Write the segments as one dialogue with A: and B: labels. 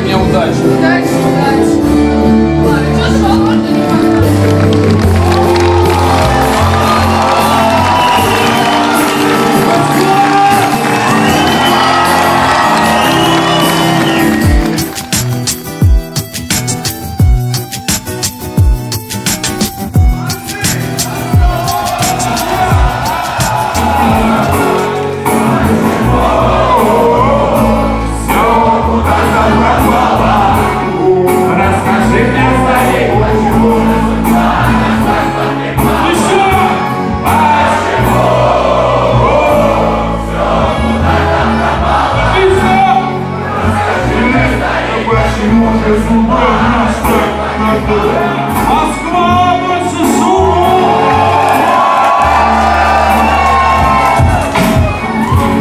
A: мне удачи.
B: Удачи, удачи. Ладно, что ж, можно не понравится.
C: Москва больше шума!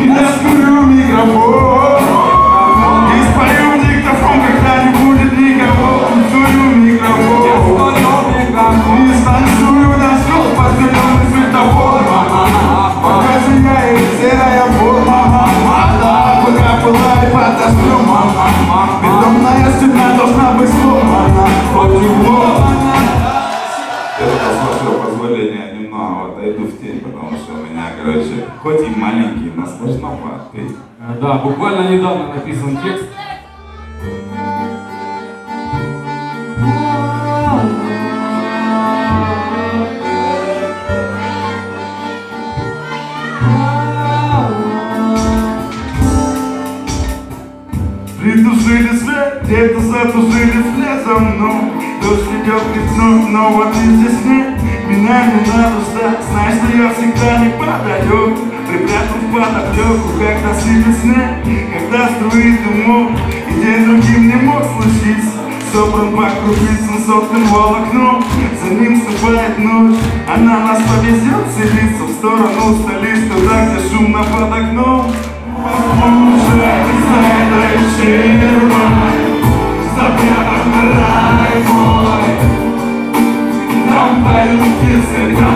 C: Я скурю микрофон и спою в диктофон, когда не будет никого. Скурю микрофон и станцую на стол под зеленый светофор. Пока сияет серая форма, да, пока пылает под дождем. Бетонная стена должна быть сломана. Я с вашего позволения немного отойду в тень, потому что у меня, короче, хоть и маленький, но сложноватый.
A: Да, буквально недавно написан текст.
C: Притушили свет, где-то затушили вслед за мной. Дождь идет весной, но вот и здесь нет. Меня не надо ждать, знай, что я всегда не подаю. Припрятан в подоплеку, когда сыпет снег, когда струит дымок, и день другим не мог случиться. Собран по крупицам, соткан волокном, за ним ступает ночь, она нас повезет селиться в сторону столиц, туда, где шумно под окном. Послушай, следующий рай, запрятан рай мой, там поют языка.